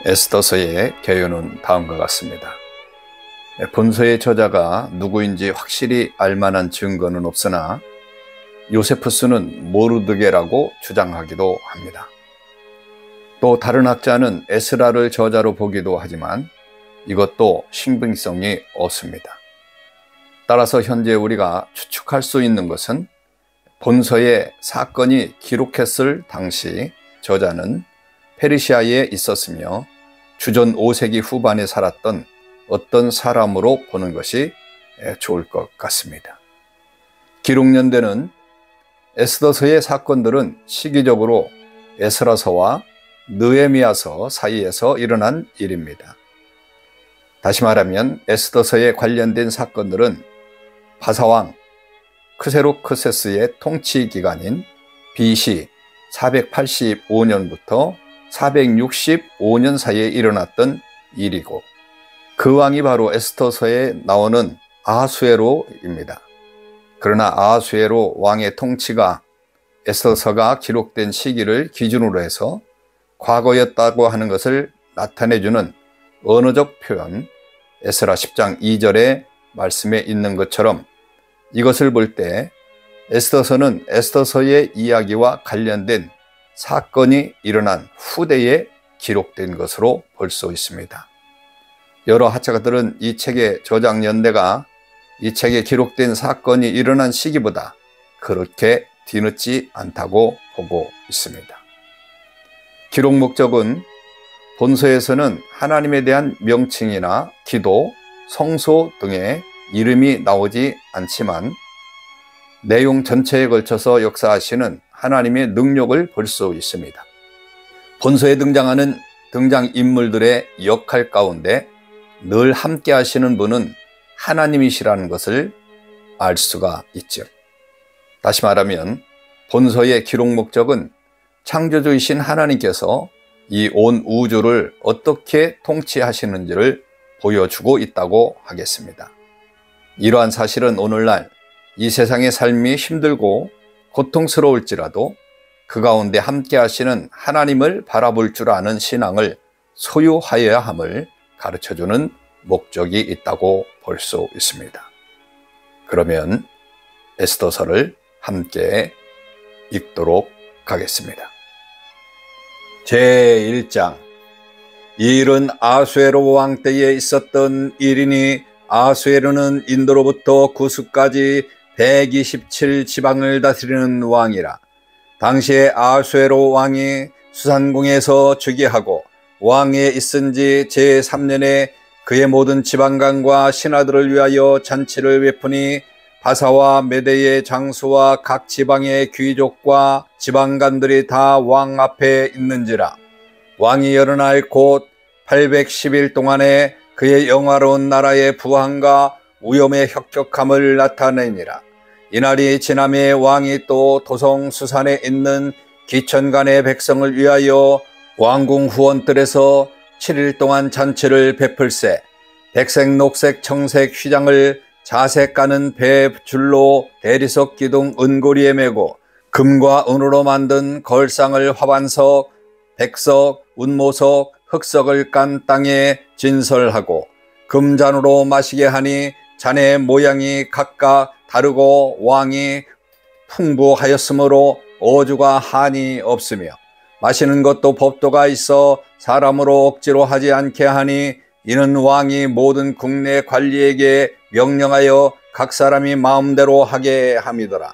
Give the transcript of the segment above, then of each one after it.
에스더서의 개요는 다음과 같습니다. 본서의 저자가 누구인지 확실히 알만한 증거는 없으나 요세푸스는 모르드게라고 주장하기도 합니다. 또 다른 학자는 에스라를 저자로 보기도 하지만 이것도 신빙성이 없습니다. 따라서 현재 우리가 추측할 수 있는 것은 본서의 사건이 기록했을 당시 저자는 페르시아에 있었으며 주전 5세기 후반에 살았던 어떤 사람으로 보는 것이 좋을 것 같습니다. 기록연대는 에스더서의 사건들은 시기적으로 에스라서와 느헤미야서 사이에서 일어난 일입니다. 다시 말하면 에스더서에 관련된 사건들은 바사왕 크세로크세스의 통치 기간인 BC 485년부터 465년 사이에 일어났던 일이고 그 왕이 바로 에스더서에 나오는 아하수에로입니다. 그러나 아하수에로 왕의 통치가 에스더서가 기록된 시기를 기준으로 해서 과거였다고 하는 것을 나타내주는 언어적 표현 에스라 10장 2절의 말씀에 있는 것처럼 이것을 볼 때 에스더서는 에스더서의 이야기와 관련된 사건이 일어난 후대에 기록된 것으로 볼 수 있습니다. 여러 학자들은 이 책의 저작 연대가 이 책에 기록된 사건이 일어난 시기보다 그렇게 뒤늦지 않다고 보고 있습니다. 기록 목적은 본서에서는 하나님에 대한 명칭이나 기도, 성소 등의 이름이 나오지 않지만 내용 전체에 걸쳐서 역사하시는 하나님의 능력을 볼 수 있습니다. 본서에 등장하는 등장인물들의 역할 가운데 늘 함께 하시는 분은 하나님이시라는 것을 알 수가 있죠. 다시 말하면 본서의 기록 목적은 창조주이신 하나님께서 이 온 우주를 어떻게 통치하시는지를 보여주고 있다고 하겠습니다. 이러한 사실은 오늘날 이 세상의 삶이 힘들고 고통스러울지라도 그 가운데 함께 하시는 하나님을 바라볼 줄 아는 신앙을 소유하여야 함을 가르쳐주는 목적이 있다고 볼 수 있습니다. 그러면 에스더서를 함께 읽도록 하겠습니다. 제1장 이 일은 아수에로 왕 때에 있었던 일이니 아수에로는 인도로부터 구스까지 127지방을 다스리는 왕이라. 당시에 아수에로 왕이 수산궁에서 즉위하고 왕위에 있은 지 제3년에 그의 모든 지방관과 신하들을 위하여 잔치를 베푸니 바사와 메대의 장수와 각 지방의 귀족과 지방관들이 다 왕 앞에 있는지라. 왕이 여러 날 곧 810일 동안에 그의 영화로운 나라의 부항과 위엄의 혁혁함을 나타내니라. 이날이 지남에 왕이 또 도성 수산에 있는 기천간의 백성을 위하여 왕궁 후원들에서 7일 동안 잔치를 베풀세 백색 녹색 청색 휘장을 자색 가는 배 줄로 대리석 기둥 은고리에 메고 금과 은으로 만든 걸상을 화반석, 백석, 운모석, 흑석을 깐 땅에 진설하고 금잔으로 마시게 하니 잔의 모양이 각각 다르고 왕이 풍부하였으므로 어주가 한이 없으며 마시는 것도 법도가 있어 사람으로 억지로 하지 않게 하니 이는 왕이 모든 국내 관리에게 명령하여 각 사람이 마음대로 하게 함이더라.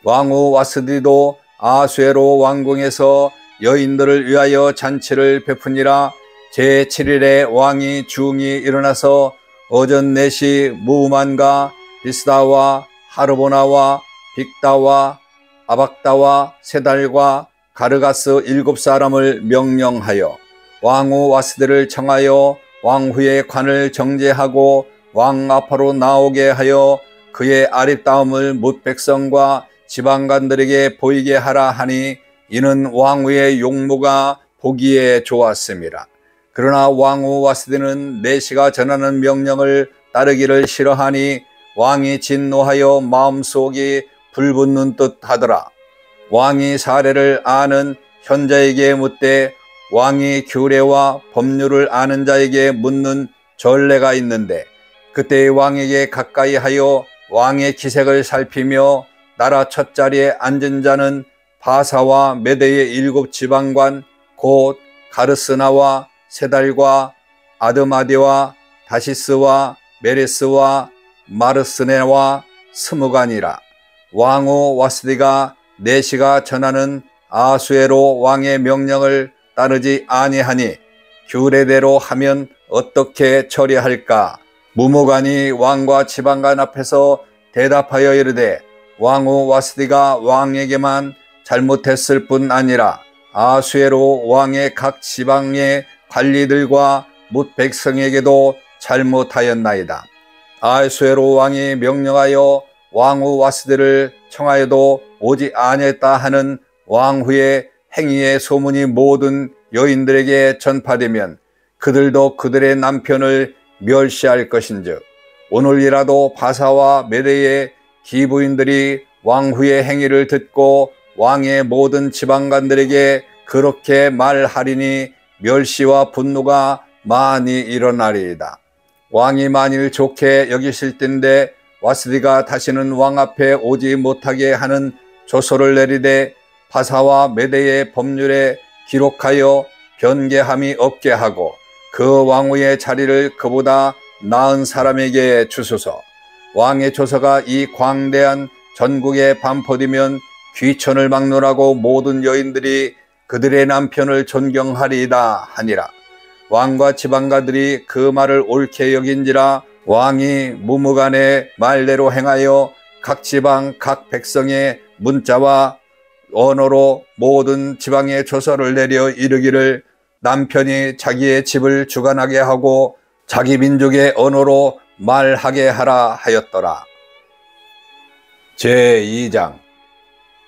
왕후 와스디도 아수에로 왕궁에서 여인들을 위하여 잔치를 베푸니라. 제7일에 왕이 중이 일어나서 어전 넷이 무만과 비스다와 하르보나와 빅다와 아박다와 세달과 가르가스 7사람을 명령하여 왕후 와스디를 청하여 왕후의 관을 정제하고 왕 앞으로 나오게 하여 그의 아립다움을 뭇 백성과 지방관들에게 보이게 하라 하니 이는 왕후의 용모가 보기에 좋았습니다. 그러나 왕후 와스디는 내시가 전하는 명령을 따르기를 싫어하니 왕이 진노하여 마음속이 불붙는 듯 하더라. 왕이 사례를 아는 현자에게 묻되 왕이 규례와 법률을 아는 자에게 묻는 전례가 있는데, 그때의 왕에게 가까이 하여 왕의 기색을 살피며 나라 첫자리에 앉은 자는 바사와 메대의 7 지방관 곧 가르스나와 세달과 아드마디와 다시스와 메레스와 마르스네와 스무간이라. 왕후 와스디가 내시가 전하는 아수에로 왕의 명령을 따르지 아니하니 규례대로 하면 어떻게 처리할까? 무무간이 왕과 지방관 앞에서 대답하여 이르되, 왕후 와스디가 왕에게만 잘못했을 뿐 아니라 아수에로 왕의 각 지방의 관리들과 뭇 백성에게도 잘못하였나이다. 아수에로 왕이 명령하여 왕후 와스디를 청하여도 오지 아니했다 하는 왕후의 행위의 소문이 모든 여인들에게 전파되면 그들도 그들의 남편을 멸시할 것인즉, 오늘이라도 바사와 메대의 기부인들이 왕후의 행위를 듣고 왕의 모든 지방관들에게 그렇게 말하리니 멸시와 분노가 많이 일어나리이다. 왕이 만일 좋게 여기실 텐데 와스디가 다시는 왕 앞에 오지 못하게 하는 조서를 내리되 바사와 메대의 법률에 기록하여 변개함이 없게 하고 그 왕후의 자리를 그보다 나은 사람에게 주소서. 왕의 조서가 이 광대한 전국에 반포되면 귀천을 막론하고 모든 여인들이 그들의 남편을 존경하리이다 하니라. 왕과 지방가들이 그 말을 옳게 여긴지라 왕이 무무간의 말대로 행하여 각 지방 각 백성의 문자와 언어로 모든 지방의 조서를 내려 이르기를 남편이 자기의 집을 주관하게 하고 자기 민족의 언어로 말하게 하라 하였더라. 제2장.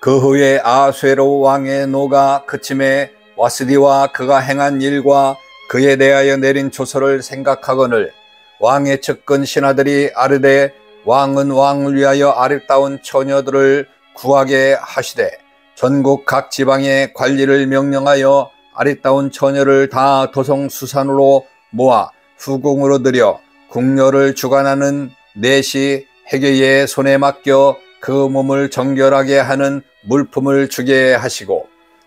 그 후에 아수에로 왕의 노가 그침에 와스디와 그가 행한 일과 그에 대하여 내린 조서를 생각하거늘 왕의 측근 신하들이 아르되 왕은 왕을 위하여 아름다운 처녀들을 구하게 하시되 전국 각 지방의 관리를 명령하여 아름다운 처녀를 다 도성수산으로 모아 후궁으로 들여 궁녀를 주관하는 내시 해계의 손에 맡겨 그 몸을 정결하게 하는 물품을 주게 하시고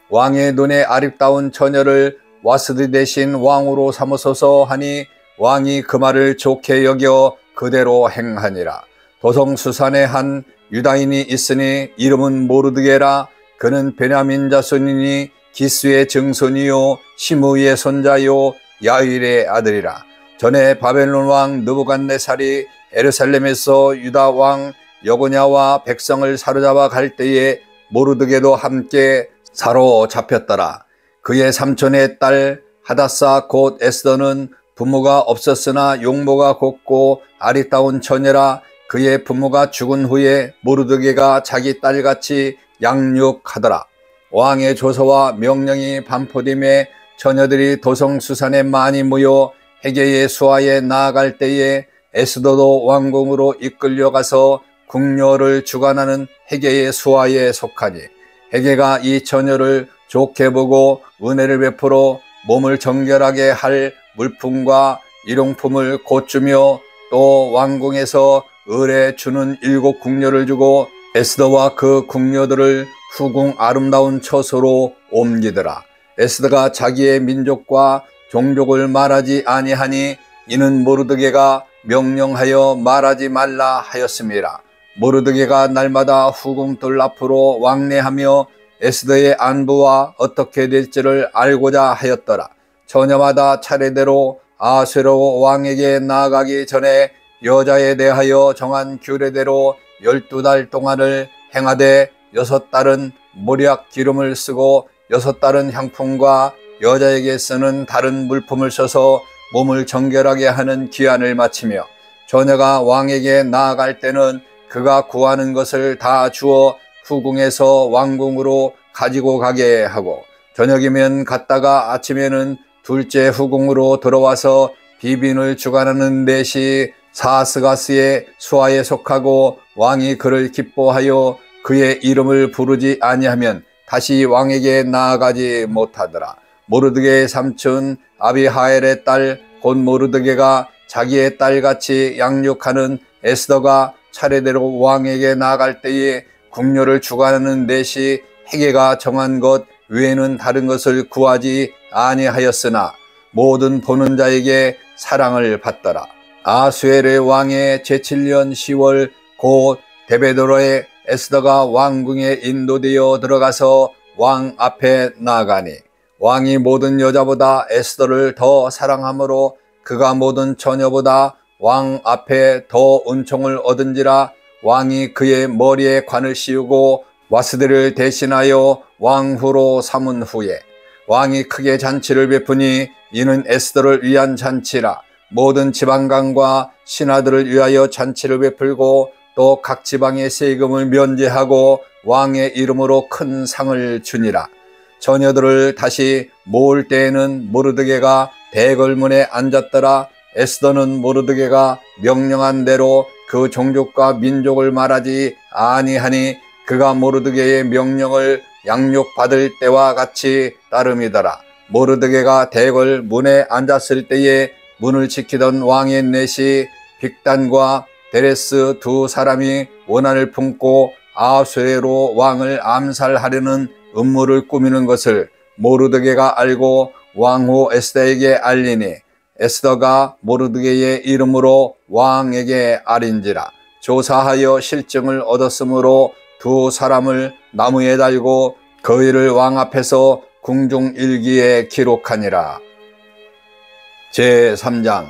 왕의 눈에 아름다운 처녀를 와스디 대신 왕으로 삼으소서 하니 왕이 그 말을 좋게 여겨 그대로 행하니라. 도성수산에 한 유다인이 있으니 이름은 모르드게라. 그는 베냐민 자손이니 기스의 증손이요 시므의 손자요 야일의 아들이라. 전에 바벨론 왕 느부갓네살이 예루살렘에서 유다 왕 여고냐와 백성을 사로잡아 갈 때에 모르드게도 함께 사로잡혔더라. 그의 삼촌의 딸 하다사 곧 에스더는 부모가 없었으나 용모가 곱고 아리따운 처녀라. 그의 부모가 죽은 후에 모르드게가 자기 딸같이 양육하더라. 왕의 조서와 명령이 반포됨에 처녀들이 도성수산에 많이 모여 해계의 수하에 나아갈 때에 에스더도 왕궁으로 이끌려가서 궁녀를 주관하는 해계의 수하에 속하니 해계가 이 처녀를 좋게 보고 은혜를 베풀어 몸을 정결하게 할 물품과 일용품을 곧 주며 또 왕궁에서 을에 주는 7 궁녀를 주고 에스더와 그 궁녀들을 후궁 아름다운 처소로 옮기더라. 에스더가 자기의 민족과 종족을 말하지 아니하니 이는 모르드게가 명령하여 말하지 말라 하였음이라. 모르드게가 날마다 후궁들 앞으로 왕래하며 에스더의 안부와 어떻게 될지를 알고자 하였더라. 처녀마다 차례대로 아수에로 왕에게 나아가기 전에 여자에 대하여 정한 규례대로 12달 동안을 행하되 6달은 모략 기름을 쓰고 6달은 향품과 여자에게 쓰는 다른 물품을 써서 몸을 정결하게 하는 기한을 마치며 처녀가 왕에게 나아갈 때는 그가 구하는 것을 다 주어 후궁에서 왕궁으로 가지고 가게 하고 저녁이면 갔다가 아침에는 둘째 후궁으로 들어와서 비빈을 주관하는 넷이 사스가스의 수하에 속하고 왕이 그를 기뻐하여 그의 이름을 부르지 아니하면 다시 왕에게 나아가지 못하더라. 모르드게의 삼촌 아비하엘의 딸 곧 모르드게가 자기의 딸같이 양육하는 에스더가 차례대로 왕에게 나아갈 때에 궁녀를 주관하는 넷이 헤게가 정한 것 외에는 다른 것을 구하지 아니하였으나 모든 보는 자에게 사랑을 받더라. 아수에르 왕의 제7년 10월 곧 데베도로의 에스더가 왕궁에 인도되어 들어가서 왕 앞에 나아가니 왕이 모든 여자보다 에스더를 더 사랑하므로 그가 모든 처녀보다 왕 앞에 더 은총을 얻은지라. 왕이 그의 머리에 관을 씌우고 와스디를 대신하여 왕후로 삼은 후에 왕이 크게 잔치를 베푸니 이는 에스더를 위한 잔치라. 모든 지방간과 신하들을 위하여 잔치를 베풀고 또 각 지방의 세금을 면제하고 왕의 이름으로 큰 상을 주니라. 처녀들을 다시 모을 때에는 모르드게가 대궐문에 앉았더라. 에스더는 모르드게가 명령한 대로 그 종족과 민족을 말하지 아니하니 그가 모르드게의 명령을 양육받을 때와 같이 따름이더라. 모르드게가 대궐 문에 앉았을 때에 문을 지키던 왕의 넷이 빅단과 데레스 두 사람이 원한을 품고 아수에로 왕을 암살하려는 음모를 꾸미는 것을 모르드게가 알고 왕후 에스더에게 알리니 에스더가 모르드게의 이름으로 왕에게 아린지라. 조사하여 실증을 얻었으므로 두 사람을 나무에 달고 그 일을 왕 앞에서 궁중일기에 기록하니라. 제3장.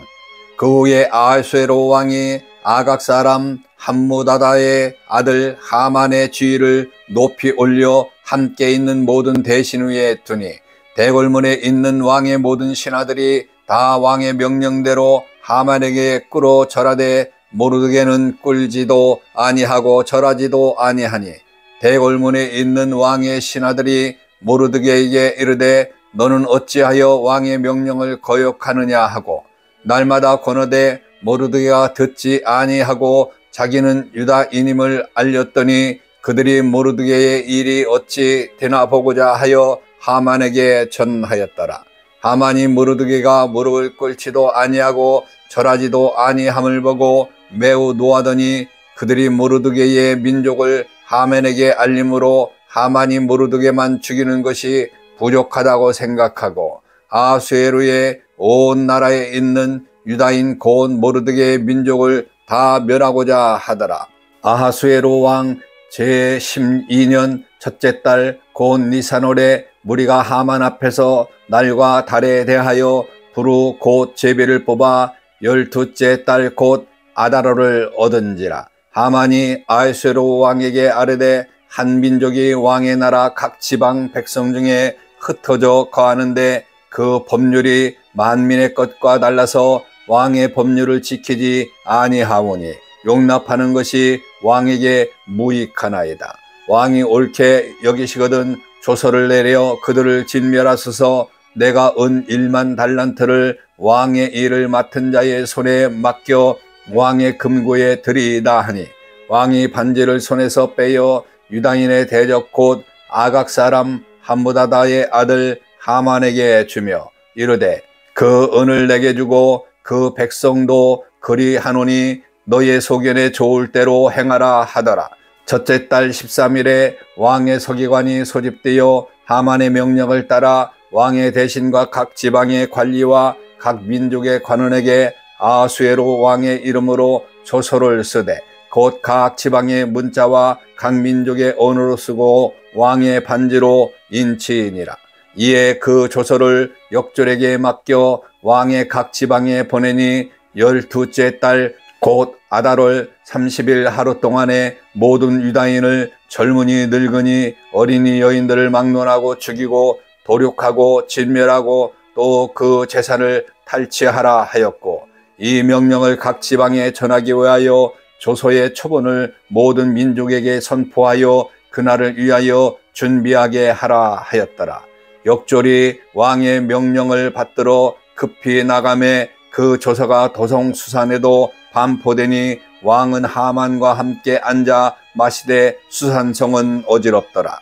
그 후에 아하수에로 왕이 아각 사람 함무다다의 아들 하만의 지위를 높이 올려 함께 있는 모든 대신 위에 두니 대궐문에 있는 왕의 모든 신하들이 다 왕의 명령대로 하만에게 꿇어 절하되 모르드게는 꿇지도 아니하고 절하지도 아니하니 대궐문에 있는 왕의 신하들이 모르드게에게 이르되 너는 어찌하여 왕의 명령을 거역하느냐 하고 날마다 권하되 모르드게가 듣지 아니하고 자기는 유다인임을 알렸더니 그들이 모르드게의 일이 어찌 되나 보고자 하여 하만에게 전하였더라. 하만이 모르드게가 무릎을 꿇지도 아니하고 절하지도 아니함을 보고 매우 노하더니 그들이 모르드게의 민족을 하만에게 알림으로 하만이 모르드게만 죽이는 것이 부족하다고 생각하고 아수에루의 온 나라에 있는 유다인 곧 모르드게의 민족을 다 멸하고자 하더라. 아하수에로 왕 제12년 첫째 달 곧 니산월에 무리가 하만 앞에서 날과 달에 대하여 부루 곧 제비를 뽑아 12째 달 곧 아다로를 얻은지라. 하만이 아하수에로 왕에게 아뢰되 한 민족이 왕의 나라 각 지방 백성 중에 흩어져 거하는데 그 법률이 만민의 것과 달라서 왕의 법률을 지키지 아니하오니 용납하는 것이 왕에게 무익하나이다. 왕이 옳게 여기시거든 조서를 내려 그들을 진멸하소서. 내가 은 1만 달란트를 왕의 일을 맡은 자의 손에 맡겨 왕의 금고에 들이다 하니 왕이 반지를 손에서 빼어 유다인의 대적 곧 아각 사람 함무다다의 아들 하만에게 주며 이르되 그 은을 내게 주고 그 백성도 그리하노니 너의 소견에 좋을 대로 행하라 하더라. 첫째 달 13일에 왕의 서기관이 소집되어 하만의 명령을 따라 왕의 대신과 각 지방의 관리와 각 민족의 관원에게 아하수에로 왕의 이름으로 조서를 쓰되 곧 각 지방의 문자와 각 민족의 언어로 쓰고 왕의 반지로 인치니라. 이에 그 조서를 역졸에게 맡겨 왕의 각 지방에 보내니 12째 달 곧 아달월 30일 하루 동안에 모든 유다인을 젊은이 늙은이 어린이 여인들을 막론하고 죽이고 도륙하고 진멸하고 또 그 재산을 탈취하라 하였고 이 명령을 각 지방에 전하기 위하여 조서의 초본을 모든 민족에게 선포하여 그날을 위하여 준비하게 하라 하였더라. 역졸이 왕의 명령을 받들어 급히 나가매 그 조서가 도성수산에도 반포되니 왕은 하만과 함께 앉아 마시되 수산성은 어지럽더라.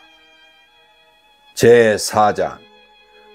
제4장.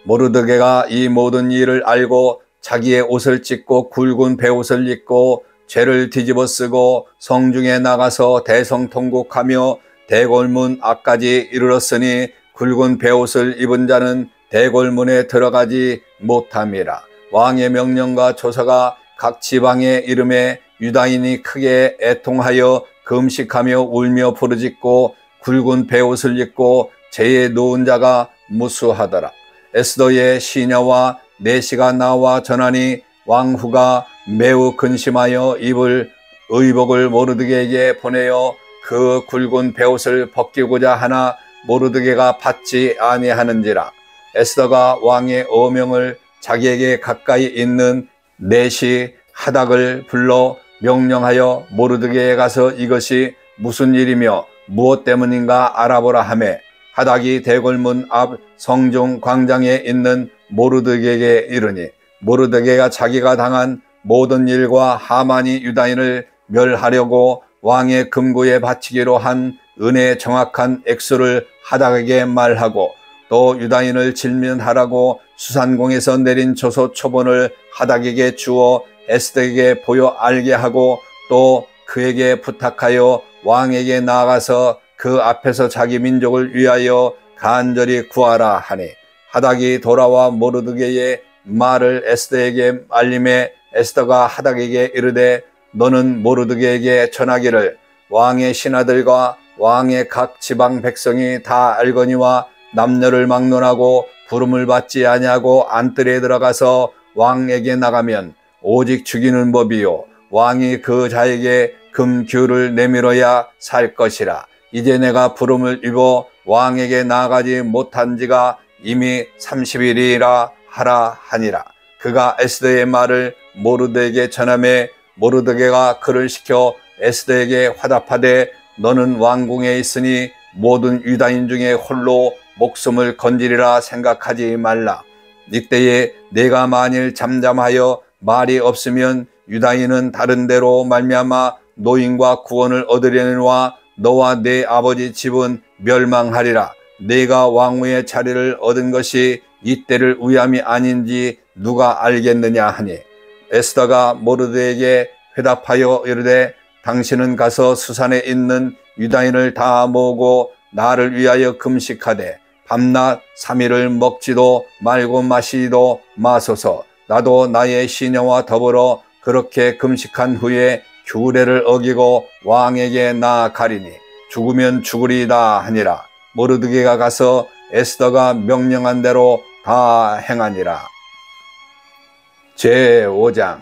모르드게가 이 모든 일을 알고 자기의 옷을 찢고 굵은 베옷을 입고 죄를 뒤집어 쓰고 성중에 나가서 대성통곡하며 대궐문 앞까지 이르렀으니 굵은 베옷을 입은 자는 대궐문에 들어가지 못함이라. 왕의 명령과 조서가 각 지방에 이름에 유다인이 크게 애통하여 금식하며 울며 부르짖고 굵은 베옷을 입고 죄에 누운 자가 무수하더라. 에스더의 시녀와 내시가 나와 전하니 왕후가 매우 근심하여 입을 의복을 모르드게에게 보내어 그 굵은 베옷을 벗기고자 하나 모르드게가 받지 아니하는지라. 에스더가 왕의 어명을 자기에게 가까이 있는 내시 하닥을 불러 명령하여 모르드게에 가서 이것이 무슨 일이며 무엇 때문인가 알아보라 하매 하닥이 대궐문 앞 성중 광장에 있는 모르드게에게 이르니 모르드게가 자기가 당한 모든 일과 하만이 유다인을 멸하려고 왕의 금고에 바치기로 한 은혜의 정확한 액수를 하닥에게 말하고 또 유다인을 질문하라고 수산공에서 내린 조서 초본을 하닥에게 주어 에스더에게 보여 알게 하고 또 그에게 부탁하여 왕에게 나아가서 그 앞에서 자기 민족을 위하여 간절히 구하라 하니 하닥이 돌아와 모르드게의 말을 에스더에게 알림해 에스더가 하닥에게 이르되 너는 모르드게에게 전하기를 왕의 신하들과 왕의 각 지방 백성이 다 알거니와 남녀를 막론하고 부름을 받지 아니하고 안뜰에 들어가서 왕에게 나가면 오직 죽이는 법이요 왕이 그 자에게 금규를 내밀어야 살 것이라. 이제 내가 부름을 입어 왕에게 나아가지 못한 지가 이미 30일이라 하라 하니라. 그가 에스더의 말을 모르드게에게 전하매 모르드게가 그를 시켜 에스더에게 화답하되 너는 왕궁에 있으니 모든 유다인 중에 홀로 목숨을 건지리라 생각하지 말라. 이때에 내가 만일 잠잠하여 말이 없으면 유다인은 다른 데로 말미암아 노임과 구원을 얻으려니와 너와 내 아버지 집은 멸망하리라. 내가 왕후의 자리를 얻은 것이 이때를 위함이 아닌지 누가 알겠느냐 하니 에스더가 모르드게에게 회답하여 이르되 당신은 가서 수산에 있는 유다인을 다 모으고 나를 위하여 금식하되 밤낮 3일을 먹지도 말고 마시지도 마소서. 나도 나의 시녀와 더불어 그렇게 금식한 후에 규례를 어기고 왕에게 나아가리니 죽으면 죽으리이다 하니라. 모르드게가 가서 에스더가 명령한 대로 다 행하니라. 제5장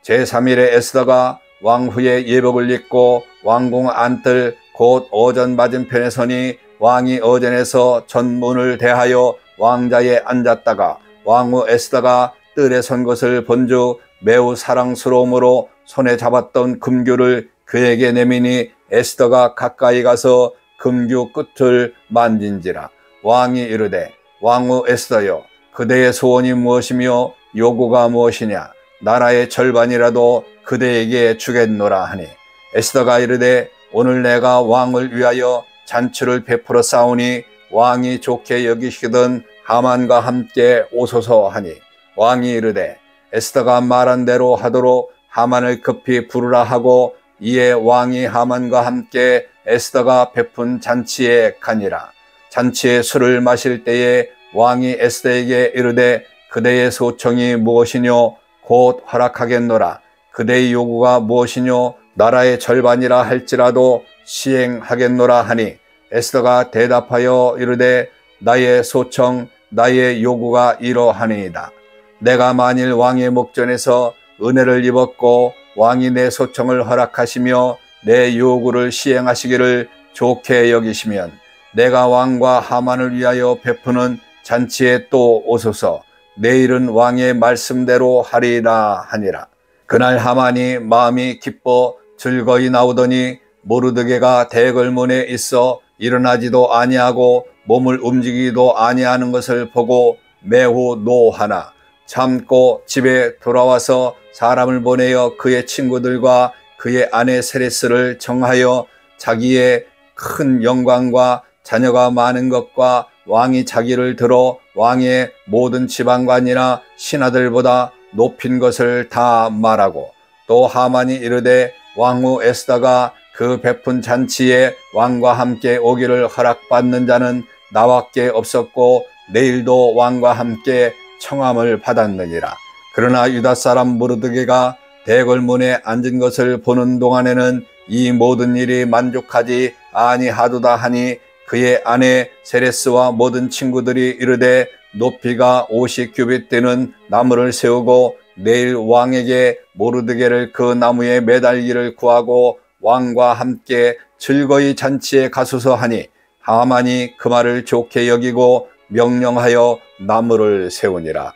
제3일에 에스더가 왕후의 예복을 입고 왕궁 안뜰 곧 어전 맞은편에 서니 왕이 어전에서 전문을 대하여 왕자에 앉았다가 왕후 에스더가 뜰에 선 것을 본즉 매우 사랑스러움으로 손에 잡았던 금규를 그에게 내미니 에스더가 가까이 가서 금규 끝을 만진지라. 왕이 이르되 왕후 에스더여 그대의 소원이 무엇이며 요구가 무엇이냐. 나라의 절반이라도 그대에게 주겠노라 하니 에스더가 이르되 오늘 내가 왕을 위하여 잔치를 베풀어 싸우니 왕이 좋게 여기시던 하만과 함께 오소서 하니 왕이 이르되 에스더가 말한 대로 하도록 하만을 급히 부르라 하고 이에 왕이 하만과 함께 에스더가 베푼 잔치에 가니라. 잔치에 술을 마실 때에 왕이 에스더에게 이르되 그대의 소청이 무엇이뇨 곧 허락하겠노라. 그대의 요구가 무엇이뇨 나라의 절반이라 할지라도 시행하겠노라 하니 에스더가 대답하여 이르되 나의 소청 나의 요구가 이러하니이다. 내가 만일 왕의 목전에서 은혜를 입었고 왕이 내 소청을 허락하시며 내 요구를 시행하시기를 좋게 여기시면 내가 왕과 하만을 위하여 베푸는 잔치에 또 오소서. 내일은 왕의 말씀대로 하리이다 하니라. 그날 하만이 마음이 기뻐 즐거이 나오더니 모르드게가 대궐문에 있어 일어나지도 아니하고 몸을 움직이기도 아니하는 것을 보고 매우 노하나 참고 집에 돌아와서 사람을 보내어 그의 친구들과 그의 아내 세레스를 청하여 자기의 큰 영광과 자녀가 많은 것과 왕이 자기를 들어 왕의 모든 지방관이나 신하들보다 높인 것을 다 말하고, 또 하만이 이르되 왕후 에스더가 그 베푼 잔치에 왕과 함께 오기를 허락받는 자는 나밖에 없었고 내일도 왕과 함께 청함을 받았느니라. 그러나 유다 사람 모르드게가 대궐문에 앉은 것을 보는 동안에는 이 모든 일이 만족하지 아니하도다 하니, 그의 아내 세레스와 모든 친구들이 이르되 높이가 50규빗 되는 나무를 세우고 내일 왕에게 모르드게를 그 나무에 매달기를 구하고 왕과 함께 즐거이 잔치에 가소서 하니, 하만이 그 말을 좋게 여기고 명령하여 나무를 세우니라.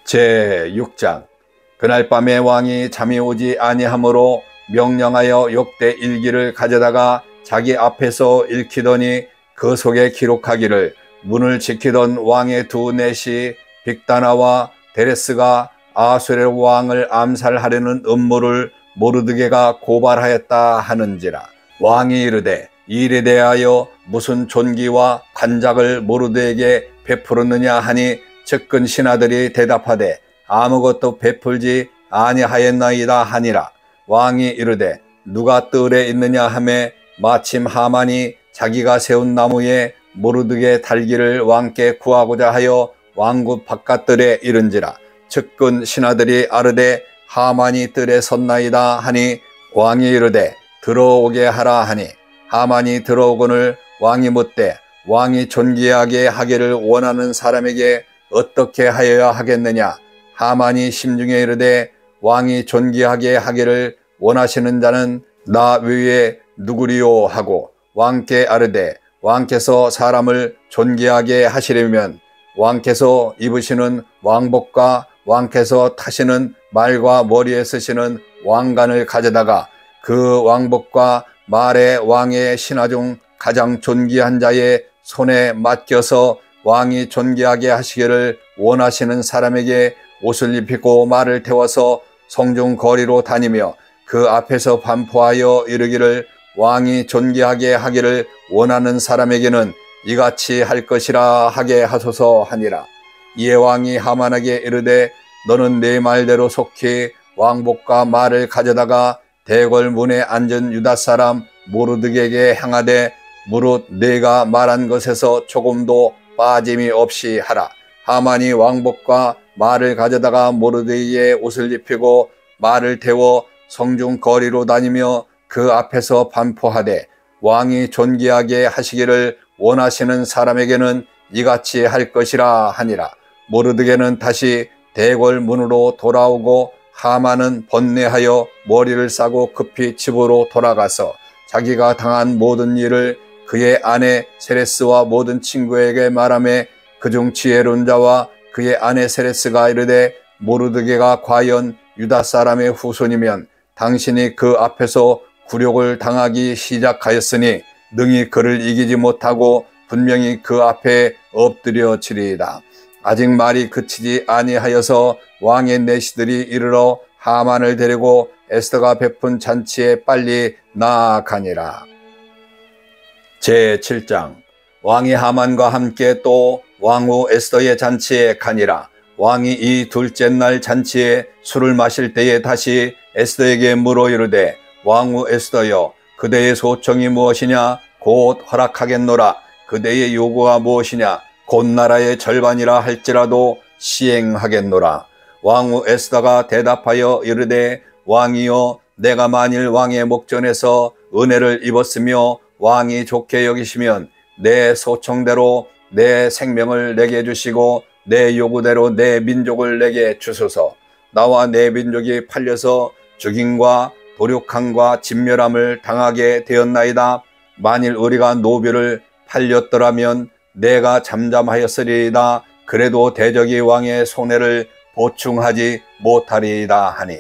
제6장. 그날 밤에 왕이 잠이 오지 아니하므로 명령하여 역대 일기를 가져다가 자기 앞에서 읽히더니, 그 속에 기록하기를 문을 지키던 왕의 두 넷이 빅다나와 데레스가 아수에로 왕을 암살하려는 음모를 모르드게가 고발하였다 하는지라. 왕이 이르되 이 일에 대하여 무슨 존귀와 관작을 모르드에게 베풀었느냐 하니, 측근 신하들이 대답하되 아무것도 베풀지 아니하였나이다 하니라. 왕이 이르되 누가 뜰에 있느냐 하매, 마침 하만이 자기가 세운 나무에 모르드게 달기를 왕께 구하고자 하여 왕궁 바깥들에 이른지라. 측근 신하들이 아르되 하만이 뜰에 섰나이다 하니, 왕이 이르되 들어오게 하라 하니, 하만이 들어오거늘 왕이 묻되 왕이 존귀하게 하기를 원하는 사람에게 어떻게 하여야 하겠느냐. 하만이 심중에 이르되 왕이 존귀하게 하기를 원하시는 자는 나 외에 누구리요 하고, 왕께 아르되 왕께서 사람을 존귀하게 하시려면 왕께서 입으시는 왕복과 왕께서 타시는 말과 머리에 쓰시는 왕관을 가져다가 그 왕복과 말에 왕의 신하 중 가장 존귀한 자의 손에 맡겨서 왕이 존귀하게 하시기를 원하시는 사람에게 옷을 입히고 말을 태워서 성중 거리로 다니며 그 앞에서 반포하여 이르기를 왕이 존귀하게 하기를 원하는 사람에게는 이같이 할 것이라 하게 하소서 하니라. 이에 왕이 하만에게 이르되 너는 네 말대로 속히 왕복과 말을 가져다가 대궐 문에 앉은 유다 사람 모르드게에게 향하되 무릇 네가 말한 것에서 조금도 빠짐이 없이 하라. 하만이 왕복과 말을 가져다가 모르드게의 옷을 입히고 말을 태워 성중 거리로 다니며 그 앞에서 반포하되 왕이 존귀하게 하시기를 원하시는 사람에게는 이같이 할 것이라 하니라. 모르드게는 다시 대궐 문으로 돌아오고 하만은 번뇌하여 머리를 싸고 급히 집으로 돌아가서 자기가 당한 모든 일을 그의 아내 세레스와 모든 친구에게 말하며, 그중 지혜로운 자와 그의 아내 세레스가 이르되 모르드게가 과연 유다 사람의 후손이면 당신이 그 앞에서 굴욕을 당하기 시작하였으니 능히 그를 이기지 못하고 분명히 그 앞에 엎드려지리이다. 아직 말이 그치지 아니하여서 왕의 내시들이 이르러 하만을 데리고 에스더가 베푼 잔치에 빨리 나아가니라. 제7장. 왕이 하만과 함께 또 왕후 에스더의 잔치에 가니라. 왕이 이 둘째 날 잔치에 술을 마실 때에 다시 에스더에게 물어 이르되 왕후 에스더여, 그대의 소청이 무엇이냐? 곧 허락하겠노라. 그대의 요구가 무엇이냐? 곧 나라의 절반이라 할지라도 시행하겠노라. 왕후 에스더가 대답하여 이르되 왕이여, 내가 만일 왕의 목전에서 은혜를 입었으며 왕이 좋게 여기시면 내 소청대로 내 생명을 내게 주시고 내 요구대로 내 민족을 내게 주소서. 나와 내 민족이 팔려서 죽임과 도륙함과 진멸함을 당하게 되었나이다. 만일 우리가 노비를 팔렸더라면 내가 잠잠하였으리이다. 그래도 대적이 왕의 손해를 보충하지 못하리이다 하니,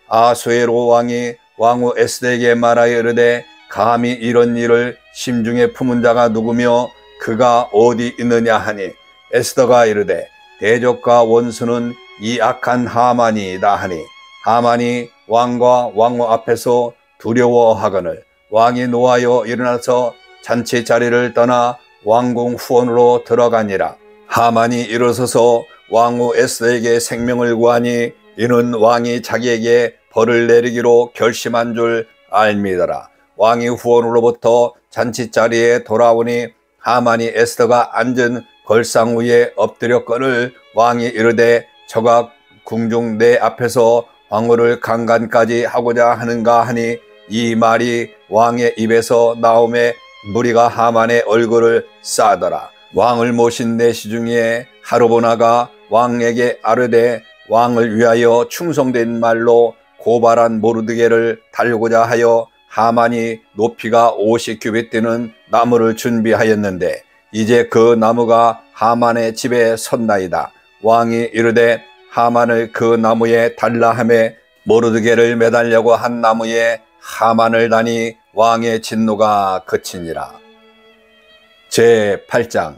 아수에로 왕이 왕후 에스더에게 말하여 이르되 감히 이런 일을 심중에 품은 자가 누구며 그가 어디 있느냐 하니, 에스더가 이르되 대적과 원수는 이 악한 하만이다 하니, 하만이 왕과 왕후 앞에서 두려워하거늘 왕이 노하여 일어나서 잔치 자리를 떠나 왕궁 후원으로 들어가니라. 하만이 일어서서 왕후 에스더에게 생명을 구하니 이는 왕이 자기에게 벌을 내리기로 결심한 줄 알미더라. 왕이 후원으로부터 잔치자리에 돌아오니 하만이 에스더가 앉은 걸상 위에 엎드렸거늘 왕이 이르되 저가 궁중 내 앞에서 황후를 강간까지 하고자 하는가 하니 이 말이 왕의 입에서 나오매 무리가 하만의 얼굴을 싸더라. 왕을 모신 내시 중에 하르보나가 왕에게 아뢰되 왕을 위하여 충성된 말로 고발한 모르드게를 달고자 하여 하만이 높이가 50규빗 되는 나무를 준비하였는데 이제 그 나무가 하만의 집에 섰나이다. 왕이 이르되 하만을 그 나무에 달라 하매 모르드게를 매달려고 한 나무에 하만을 다니 왕의 진노가 그치니라. 제8장.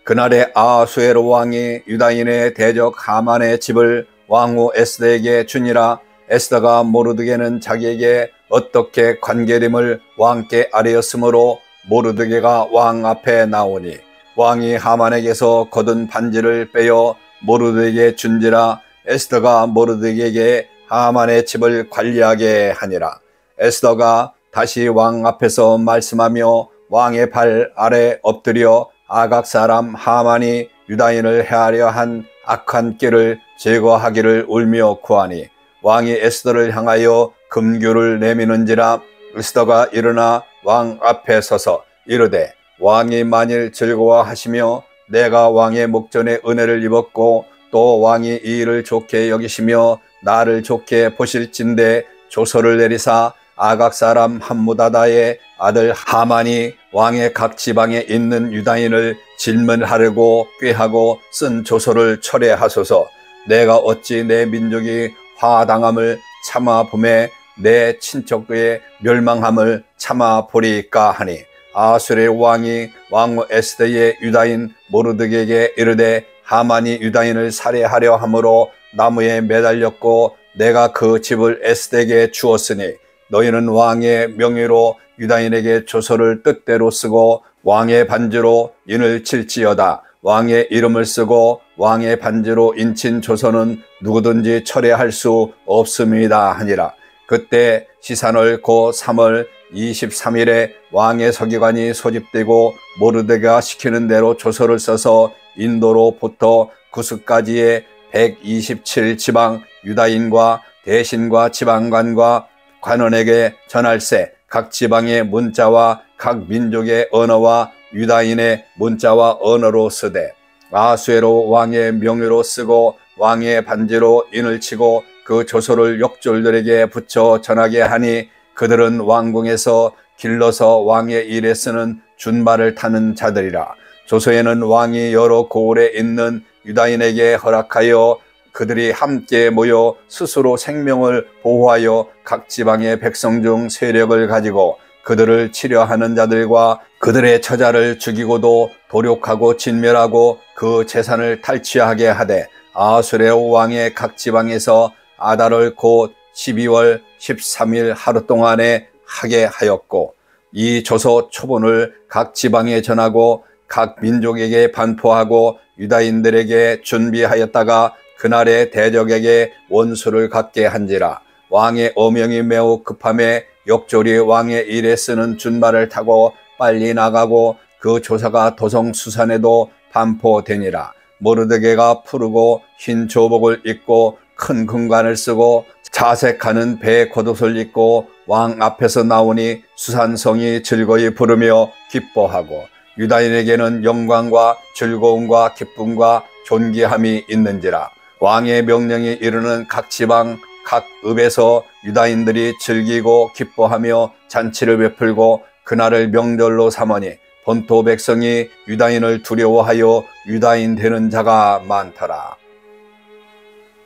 그날에 아하수에로 왕이 유다인의 대적 하만의 집을 왕후 에스더에게 주니라. 에스더가 모르드게는 자기에게 어떻게 관계됨을 왕께 아뢰었으므로 모르드게가 왕 앞에 나오니 왕이 하만에게서 거둔 반지를 빼어 모르드게에게 준지라. 에스더가 모르드게에게 하만의 집을 관리하게 하니라. 에스더가 다시 왕 앞에서 말씀하며 왕의 발 아래 엎드려 아각 사람 하만이 유다인을 해하려 한 악한 꾀를 제거하기를 울며 구하니 왕이 에스더를 향하여 금규를 내미는지라. 에스더가 일어나 왕 앞에 서서 이르되 왕이 만일 즐거워하시며 내가 왕의 목전에 은혜를 입었고 또 왕이 이 일을 좋게 여기시며 나를 좋게 보실진대 조서를 내리사 아각 사람 함무다다의 아들 하만이 왕의 각 지방에 있는 유다인을 질문하려고 꾀하고 쓴 조서를 철회하소서. 내가 어찌 내 민족이 화당함을 참아 보매 내 친척의 멸망함을 참아 보리까 하니 아수르의 왕이 왕후 에스더의 유다인 모르드게에게 이르되 하만이 유다인을 살해하려 함으로 나무에 매달렸고 내가 그 집을 에스더에게 주었으니 너희는 왕의 명의로 유다인에게 조서를 뜻대로 쓰고 왕의 반지로 인을 칠지어다. 왕의 이름을 쓰고 왕의 반지로 인친 조서는 누구든지 철회할 수 없음이다 하니라. 그때 시산월 고 3월 23일에 왕의 서기관이 소집되고 모르드게가 시키는 대로 조서를 써서 인도로부터 구스까지의 127지방 유다인과 대신과 지방관과 관원에게 전할세. 각 지방의 문자와 각 민족의 언어와 유다인의 문자와 언어로 쓰되 아수에로 왕의 명의로 쓰고 왕의 반지로 인을 치고 그 조서를 역졸들에게 붙여 전하게 하니 그들은 왕궁에서 길러서 왕의 일에 쓰는 준말을 타는 자들이라. 조서에는 왕이 여러 고을에 있는 유다인에게 허락하여 그들이 함께 모여 스스로 생명을 보호하여 각 지방의 백성 중 세력을 가지고 그들을 치려하는 자들과 그들의 처자를 죽이고도 도륙하고 진멸하고 그 재산을 탈취하게 하되 아수레오 왕의 각 지방에서 아달월 곧 12월 13일 하루 동안에 하게 하였고 이 조서 초본을 각 지방에 전하고 각 민족에게 반포하고 유다인들에게 준비하였다가 그날의 대적에게 원수를 갖게 한지라. 왕의 어명이 매우 급함에 역졸이 왕의 일에 쓰는 준말을 타고 빨리 나가고 그 조서가 도성 수산에도 반포되니라. 모르드게가 푸르고 흰 조복을 입고 큰 금관을 쓰고 자색하는 배 겉옷을 입고 왕 앞에서 나오니 수산성이 즐거이 부르며 기뻐하고 유다인에게는 영광과 즐거움과 기쁨과 존귀함이 있는지라. 왕의 명령이 이르는 각 지방 각 읍에서 유다인들이 즐기고 기뻐하며 잔치를 베풀고 그날을 명절로 삼으니 본토 백성이 유다인을 두려워하여 유다인 되는 자가 많더라.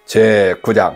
제9장.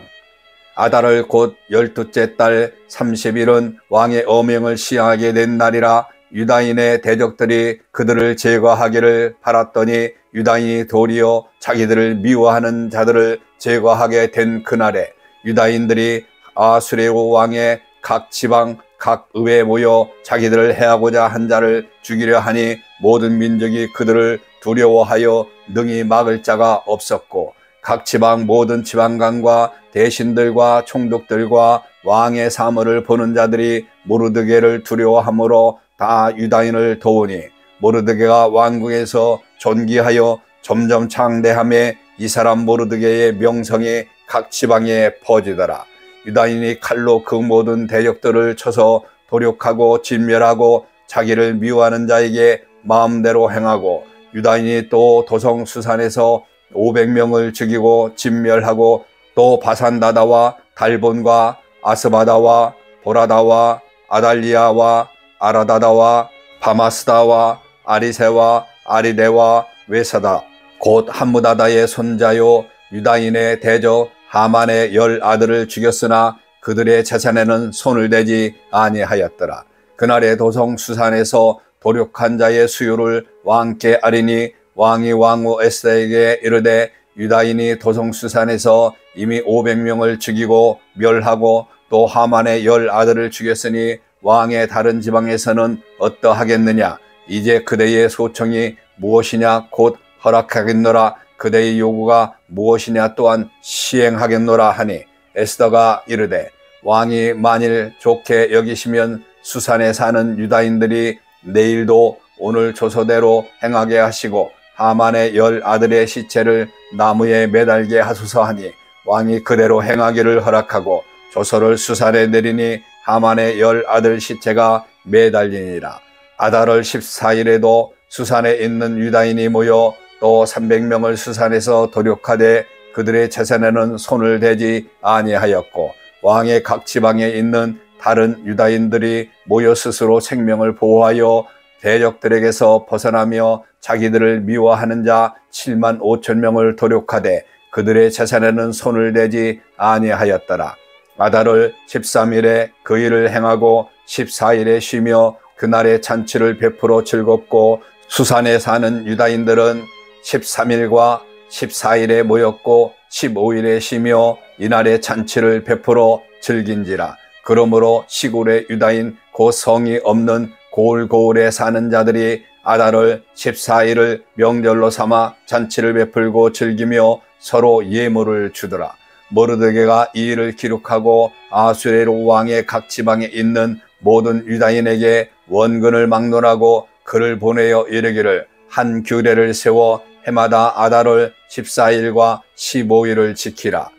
아달월 곧 12째 달 30일은 왕의 어명을 시행하게 된 날이라. 유다인의 대적들이 그들을 제거하기를 바랐더니 유다인이 도리어 자기들을 미워하는 자들을 제거하게 된 그날에 유다인들이 아수레오 왕의 각 지방 각 의회에 모여 자기들을 해하고자 한 자를 죽이려 하니 모든 민족이 그들을 두려워하여 능히 막을 자가 없었고 각 지방 모든 지방관과 대신들과 총독들과 왕의 사물을 보는 자들이 모르드게를 두려워하므로 다 유다인을 도우니 모르드게가 왕궁에서 존귀하여 점점 창대하며 이 사람 모르드게의 명성이 각 지방에 퍼지더라. 유다인이 칼로 그 모든 대적들을 쳐서 도륙하고 진멸하고 자기를 미워하는 자에게 마음대로 행하고 유다인이 또 도성 수산에서 500명을 죽이고 진멸하고 또 바산다다와 달본과 아스바다와 보라다와 아달리아와 아라다다와 바마스다와 아리세와 아리데와 외사다 곧 함무다다의 손자요 유다인의 대적 하만의 10 아들을 죽였으나 그들의 재산에는 손을 대지 아니하였더라. 그날의 도성 수산에서 도륙한 자의 수요를 왕께 아리니 왕이 왕후 에스더에게 이르되 유다인이 도성 수산에서 이미 500명을 죽이고 멸하고 또 하만의 10 아들을 죽였으니 왕의 다른 지방에서는 어떠하겠느냐. 이제 그대의 소청이 무엇이냐 곧 허락하겠노라. 그대의 요구가 무엇이냐 또한 시행하겠노라 하니 에스더가 이르되 왕이 만일 좋게 여기시면 수산에 사는 유다인들이 내일도 오늘 조서대로 행하게 하시고 하만의 10 아들의 시체를 나무에 매달게 하소서 하니 왕이 그대로 행하기를 허락하고 조서를 수산에 내리니 하만의 10 아들 시체가 매달리니라. 아달월 14일에도 수산에 있는 유다인이 모여 또 300명을 수산에서 도륙하되 그들의 재산에는 손을 대지 아니하였고 왕의 각 지방에 있는 다른 유다인들이 모여 스스로 생명을 보호하여 대적들에게서 벗어나며 자기들을 미워하는 자 7만 5천 명을 도륙하되 그들의 재산에는 손을 대지 아니하였더라. 아달월 13일에 그 일을 행하고 14일에 쉬며 그날의 잔치를 베풀어 즐겁고 수산에 사는 유다인들은 13일과 14일에 모였고 15일에 쉬며 이날의 잔치를 베풀어 즐긴지라. 그러므로 시골의 유다인 곧 성이 없는 고을고을에 사는 자들이 아달월 14일을 명절로 삼아 잔치를 베풀고 즐기며 서로 예물을 주더라. 모르드게가 이 일을 기록하고 아수에로 왕의 각 지방에 있는 모든 유다인에게 원근을 막론하고 글을 보내어 이르기를 한 규례를 세워 해마다 아달월 14일과 15일을 지키라.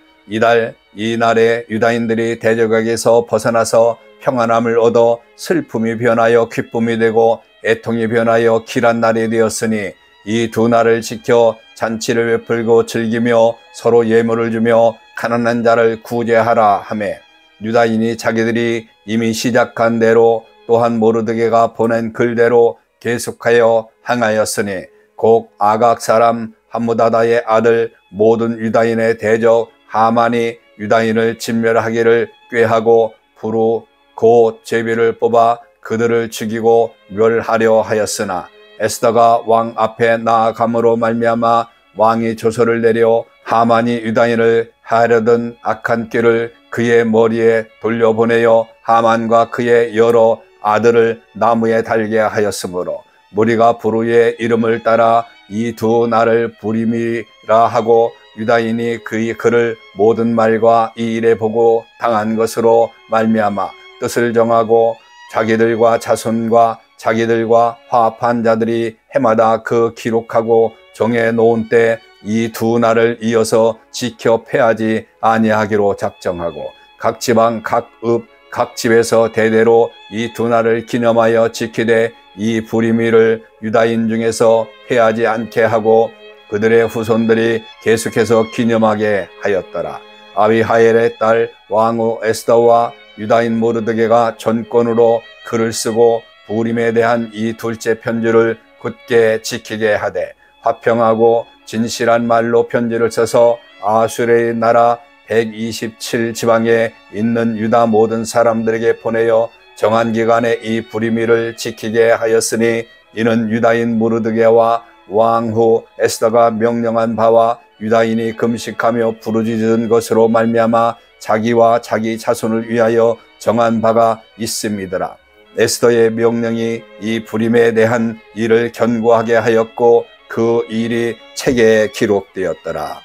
이날에 유다인들이 대적에게서 벗어나서 평안함을 얻어 슬픔이 변하여 기쁨이 되고 애통이 변하여 길한 날이 되었으니 이 두 날을 지켜 잔치를 베풀고 즐기며 서로 예물을 주며 가난한 자를 구제하라 하매 유다인이 자기들이 이미 시작한 대로 또한 모르드게가 보낸 글대로 계속하여 행하였으니 곧 아각 사람 함무다다의 아들 모든 유다인의 대적 하만이 유다인을 진멸하기를 꾀하고 부르 곧 제비를 뽑아 그들을 죽이고 멸하려 하였으나 에스더가 왕 앞에 나아감으로 말미암아 왕이 조서를 내려 하만이 유다인을 하려던 악한 꾀를 그의 머리에 돌려보내어 하만과 그의 여러 아들을 나무에 달게 하였으므로 무리가 부르의 이름을 따라 이 두 날을 부림이라 하고 유다인이 그를 모든 말과 이 일에 보고 당한 것으로 말미암아 뜻을 정하고 자기들과 자손과 자기들과 화합한 자들이 해마다 그 기록하고 정해 놓은 때 이 두 날을 이어서 지켜 패하지 아니하기로 작정하고 각 지방 각 읍 각 집에서 대대로 이 두 날을 기념하여 지키되 이 부림일을 유다인 중에서 패하지 않게 하고 그들의 후손들이 계속해서 기념하게 하였더라. 아비하엘의 딸 왕후 에스더와 유다인 모르드게가 전권으로 글을 쓰고 부림에 대한 이 둘째 편지를 굳게 지키게 하되 화평하고 진실한 말로 편지를 써서 아수르의 나라 127지방에 있는 유다 모든 사람들에게 보내어 정한 기간에 이 부림일을 지키게 하였으니 이는 유다인 모르드게와 왕후 에스더가 명령한 바와 유다인이 금식하며 부르짖은 것으로 말미암아 자기와 자기 자손을 위하여 정한 바가 있음이더라. 에스더의 명령이 이 부림에 대한 일을 견고하게 하였고 그 일이 책에 기록되었더라.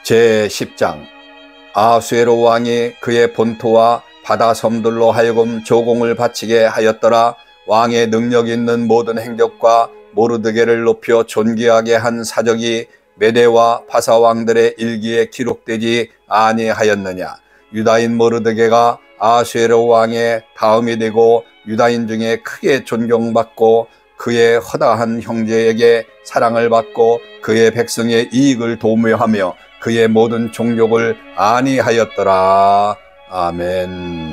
제10장 아수에로 왕이 그의 본토와 바다 섬들로 하여금 조공을 바치게 하였더라. 왕의 능력 있는 모든 행적과 모르드게를 높여 존귀하게 한 사적이 메대와 바사 왕들의 일기에 기록되지 아니하였느냐. 유다인 모르드게가 아수에로 왕의 다음이 되고 유다인 중에 크게 존경받고 그의 허다한 형제에게 사랑을 받고 그의 백성의 이익을 도모하며 그의 모든 종족을 안위하였더라. 아멘.